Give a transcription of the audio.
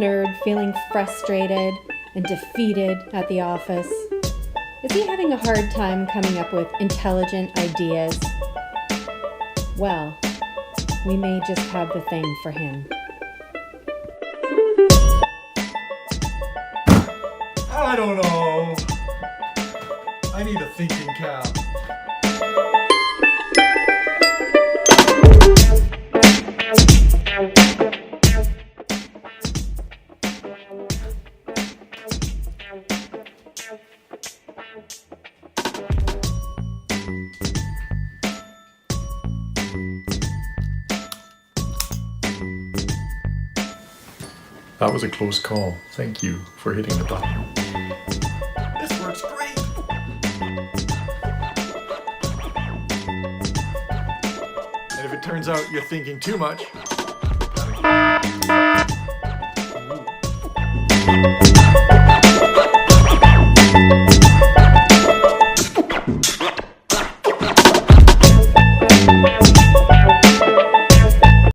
nerd feeling frustrated and defeated at the office? Is he having a hard time coming up with intelligent ideas? Well, we may just have the thing for him. I don't know. I need a thinking cap. That was a close call. Thank you for hitting the button. This works great. And if it turns out you're thinking too much, Ooh.